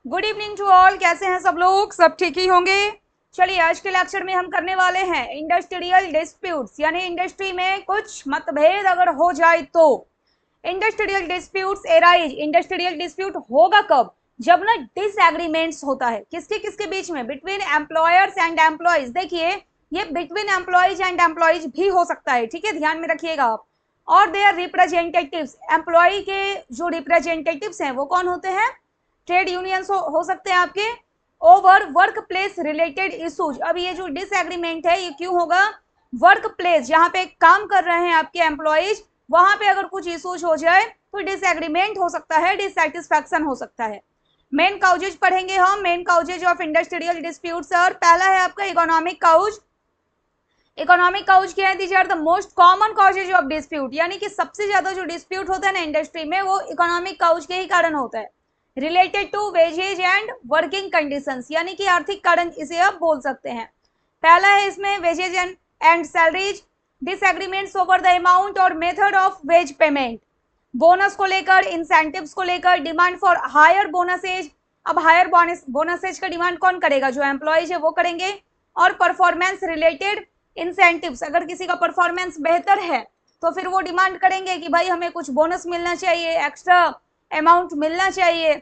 Good evening to all. कैसे हैं सब लोग? सब ठीक ही होंगे। चलिए, आज के लेक्चर में हम करने वाले हैं इंडस्ट्रियल डिस्प्यूट्स, यानी इंडस्ट्री में कुछ मतभेद अगर हो जाए तो। Industrial disputes arise, industrial dispute होगा कब? जब ना डिसएग्रीमेंट्स होता है किसके किसके बीच में, बिटवीन एम्प्लॉयर्स एंड एम्प्लॉयज। देखिए, ये बिटवीन एम्प्लॉयज एंड एम्प्लॉयज भी हो सकता है, ठीक है, ध्यान में रखिएगा आप। और देयर रिप्रेजेंटेटिव्स, एम्प्लॉय के जो रिप्रेजेंटेटिव्स हैं वो कौन होते हैं? ट्रेड यूनियंस हो सकते हैं आपके। Over work place related issues, अब ये जो डिसएग्रीमेंट है ये क्यों होगा? वर्क प्लेस, जहां पे काम कर रहे हैं आपके एम्प्लॉयज, वहां पे अगर कुछ इशूज हो जाए तो डिसएग्रीमेंट हो सकता है, डिससेटिस्फैक्शन हो सकता है। मेन काउजेज पढ़ेंगे हम, main causes of industrial disputes. और पहला है आपका इकोनॉमिक काउज। इकोनॉमिक काउज क्या है? These are the most common causes of dispute, यानी कि सबसे ज्यादा जो डिस्प्यूट होता है ना इंडस्ट्री में, वो इकोनॉमिक काउज के ही कारण होता है। Related to wages and working conditions, यानी कि आर्थिक कारण इसे आप बोल सकते हैं। पहला है इसमें wages and salaries, disagreements over the amount और method of wage payment. Bonus को लेकर, इंसेंटिव्स को लेकर, डिमांड फॉर हायर बोनसेज। अब हायर बोनसेज का डिमांड कौन करेगा? जो एम्प्लॉयज है वो करेंगे। और परफॉर्मेंस रिलेटेड इंसेंटिव्स, अगर किसी का परफॉर्मेंस बेहतर है तो फिर वो डिमांड करेंगे कि भाई हमें कुछ बोनस मिलना चाहिए, एक्स्ट्रा अमाउंट मिलना चाहिए,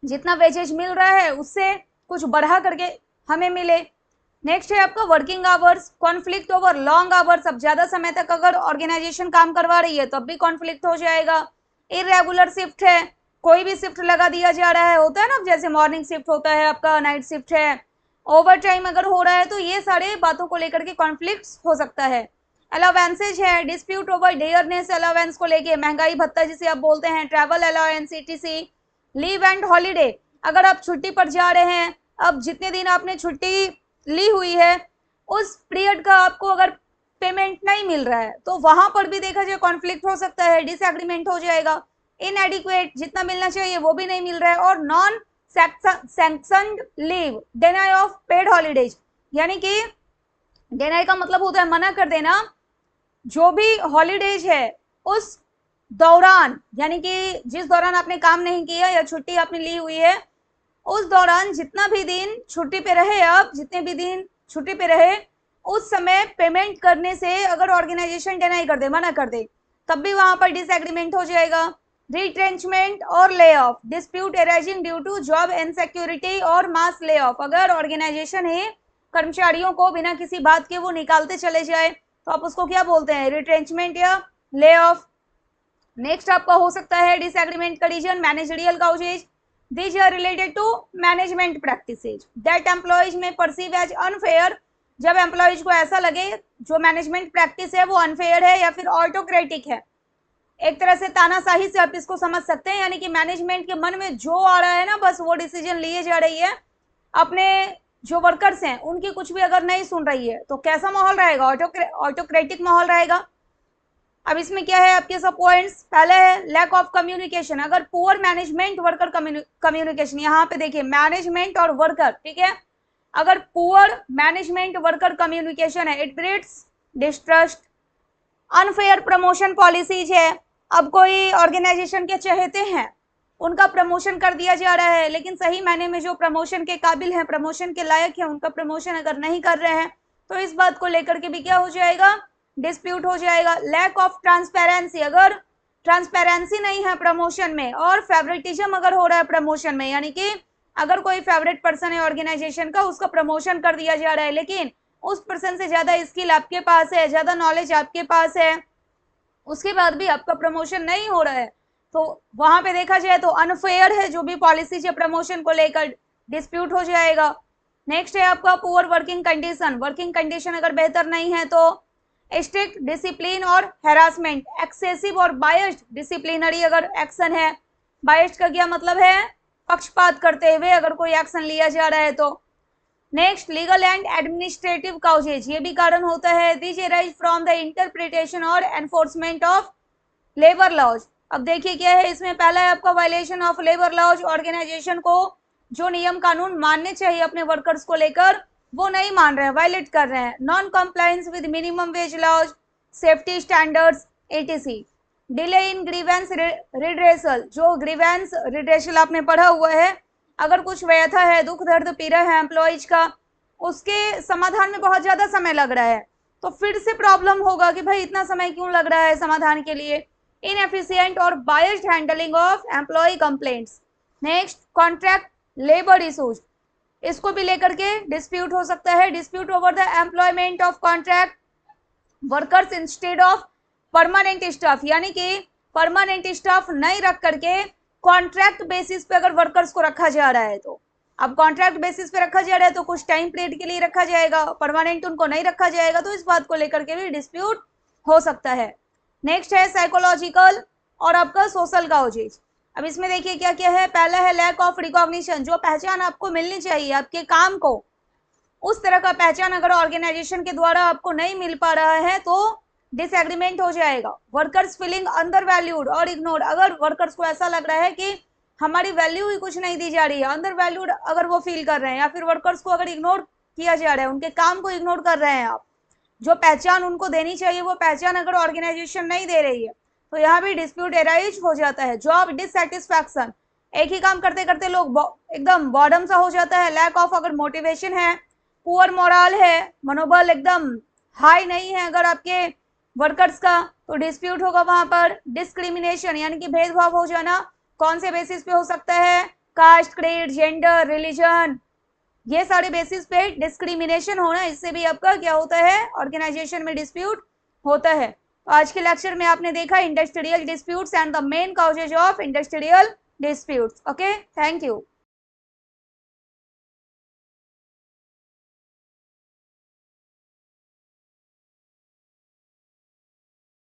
जितना वेजेज मिल रहा है उससे कुछ बढ़ा करके हमें मिले। नेक्स्ट है आपका working hours, conflict over long hours. अब ज्यादा समय तक अगर ऑर्गेनाइजेशन काम करवा रही है तो अब भी कॉन्फ्लिक्ट हो जाएगा। इरेगुलर शिफ्ट है, कोई भी शिफ्ट लगा दिया जा रहा है, होता है ना, जैसे मॉर्निंग शिफ्ट होता है आपका, नाइट शिफ्ट है, ओवर टाइम अगर हो रहा है तो ये सारे बातों को लेकर के कॉन्फ्लिक्ट हो सकता है। अलावेंसेज है, डिस्प्यूट ओवर डेयरनेस अलावेंस को लेके, महंगाई भत्ता जिसे आप बोलते हैं, travel allowance etc। Leave and holiday, अगर आप छुट्टी पर जा रहे हैं, अब जितने दिन आपने छुट्टी ली हुई है उस पीरियड का आपको अगर पेमेंट नहीं मिल रहा है तो वहां पर भी देखा जाए कॉन्फ्लिक्ट हो सकता है, डिसएग्रीमेंट हो जाएगा। इनएडिक्वेट, जितना मिलना चाहिए वो भी नहीं मिल रहा है। और non sanctioned leave, deny of paid holidays, यानी कि डिनाई का मतलब होता है मना कर देना। जो भी हॉलीडेज है उस दौरान, यानी कि जिस दौरान आपने काम नहीं किया या छुट्टी आपने ली हुई है, उस दौरान जितना भी दिन छुट्टी पे रहे, आप जितने भी दिन छुट्टी पे रहे, उस समय पेमेंट करने से अगर ऑर्गेनाइजेशन डिनाई कर दे, मना कर दे, तब भी वहां पर डिसएग्रीमेंट हो जाएगा। रिट्रेंचमेंट और lay off, dispute arising due to job insecurity और मास ले ऑफ, अगर ऑर्गेनाइजेशन ही कर्मचारियों को बिना किसी बात के वो निकालते चले जाए तो आप उसको क्या बोलते हैं? रिट्रेंचमेंट या ले ऑफ। नेक्स्ट आपका हो सकता है डिसएग्रीमेंट का reason managerial causes. These are related to management practices that employees may perceive as unfair, जब एम्प्लॉयज को ऐसा लगे जो मैनेजमेंट प्रैक्टिस है वो अनफेयर है या फिर ऑटोक्रेटिक है। एक तरह से तानाशाही से आप इसको समझ सकते हैं, यानी कि मैनेजमेंट के मन में जो आ रहा है ना बस वो डिसीजन लिए जा रही है, अपने जो वर्कर्स हैं उनकी कुछ भी अगर नहीं सुन रही है तो कैसा माहौल रहेगा? ऑटोक्रेटिक माहौल रहेगा। अब इसमें क्या है आपके सब पॉइंट्स? पहले है लैक ऑफ कम्युनिकेशन, अगर पुअर मैनेजमेंट वर्कर कम्युनिकेशन, यहाँ पे देखिए मैनेजमेंट और वर्कर, ठीक है, अगर पुअर मैनेजमेंट वर्कर कम्युनिकेशन है, it breeds distrust. Unfair promotion policies है, अब कोई ऑर्गेनाइजेशन के चहेते हैं, उनका प्रमोशन कर दिया जा रहा है, लेकिन सही मायने में जो प्रमोशन के काबिल हैं, प्रमोशन के लायक है, उनका प्रमोशन अगर नहीं कर रहे हैं तो इस बात को लेकर के भी क्या हो जाएगा? डिस्प्यूट हो जाएगा। लैक ऑफ ट्रांसपेरेंसी, अगर ट्रांसपेरेंसी नहीं है प्रमोशन में और फेवरेटिज्म अगर हो रहा है प्रमोशन में, यानी कि अगर कोई फेवरेट पर्सन है ऑर्गेनाइजेशन का, उसका प्रमोशन कर दिया जा रहा है, लेकिन उस पर्सन से ज्यादा स्किल आपके पास है, ज्यादा नॉलेज आपके पास है, उसके बाद भी आपका प्रमोशन नहीं हो रहा है, तो वहां पे देखा जाए तो अनफेयर है जो भी पॉलिसी है प्रमोशन को लेकर, डिस्प्यूट हो जाएगा। नेक्स्ट है आपका poor working condition, working condition अगर बेहतर नहीं है तो स्ट्रिक्ट डिसिप्लिन और हैरासमेंट, एक्सेसिव और बायस्ड डिसिप्लिनरी अगर एक्शन है, बायस्ड का क्या मतलब है? पक्षपात करते हुए अगर कोई एक्शन लिया जा रहा है तो। Next legal and administrative causes, ये भी कारण होता है। This arise from the interpretation और एनफोर्समेंट ऑफ लेबर लॉज। अब देखिए क्या है इसमें, पहला है आपका violation of labour laws, organisation को जो नियम कानून मानने चाहिए अपने वर्कर्स को लेकर वो नहीं मान रहे हैं, वायलेट कर रहे हैं। Non compliance with minimum wage laws, safety standards etc। Delay in grievance redressal, जो ग्रीवेंस रिड्रेसल आपने पढ़ा हुआ है, अगर कुछ व्यथा है, दुख दर्द पीड़ा है एम्प्लॉयज का, उसके समाधान में बहुत ज्यादा समय लग रहा है, तो फिर से प्रॉब्लम होगा कि भाई इतना समय क्यों लग रहा है समाधान के लिए। इनएफिशिएंट और biased handling of employee complaints. Next, contract labour issues, इसको भी लेकर के डिस्प्यूट हो सकता है। Dispute over the employment of contract workers instead of permanent staff, यानी कि परमानेंट स्टाफ नहीं रख करके कॉन्ट्रैक्ट बेसिस पे अगर वर्कर्स को रखा जा रहा है, तो अब कॉन्ट्रैक्ट बेसिस पे रखा जा रहा है तो कुछ टाइम पीरियड के लिए रखा जाएगा, परमानेंट उनको नहीं रखा जाएगा, तो इस बात को लेकर के भी डिस्प्यूट हो सकता है। नेक्स्ट है साइकोलॉजिकल और आपका सोशल काउजेज। अब इसमें देखिए क्या क्या है। पहला है लैक ऑफ रिकॉग्निशन, जो पहचान आपको मिलनी चाहिए आपके काम को, उस तरह का पहचान अगर ऑर्गेनाइजेशन के द्वारा आपको नहीं मिल पा रहा है तो डिसएग्रीमेंट हो जाएगा। वर्कर्स फीलिंग अंडर वैल्यूड और इग्नोर्ड, अगर वर्कर्स को ऐसा लग रहा है कि हमारी वैल्यू ही कुछ नहीं दी जा रही है, अंडर वैल्यूड अगर वो फील कर रहे हैं, या फिर वर्कर्स को अगर इग्नोर किया जा रहा है, उनके काम को इग्नोर कर रहे हैं आप, जो पहचान उनको देनी चाहिए वो पहचान अगर ऑर्गेनाइजेशन नहीं दे रही है, तो यहाँ भी डिस्प्यूट एराइज हो जाता है। जॉब डिससेटिस्फैक्शन, एक ही काम करते करते लोग एकदम बॉर्डम सा हो जाता है। लैक ऑफ अगर मोटिवेशन है, पुअर मोरल है, मनोबल एकदम हाई नहीं है अगर आपके वर्कर्स का, तो डिस्प्यूट होगा वहां पर। डिस्क्रिमिनेशन यानी कि भेदभाव हो जाना, कौन से बेसिस पे हो सकता है? कास्ट, क्रीड, जेंडर, रिलीजन, ये सारे बेसिस पे डिस्क्रिमिनेशन होना, इससे भी आपका क्या होता है? ऑर्गेनाइजेशन में डिस्प्यूट होता है। तो आज के लेक्चर में आपने देखा industrial disputes and the main causes of industrial disputes. Okay, thank you.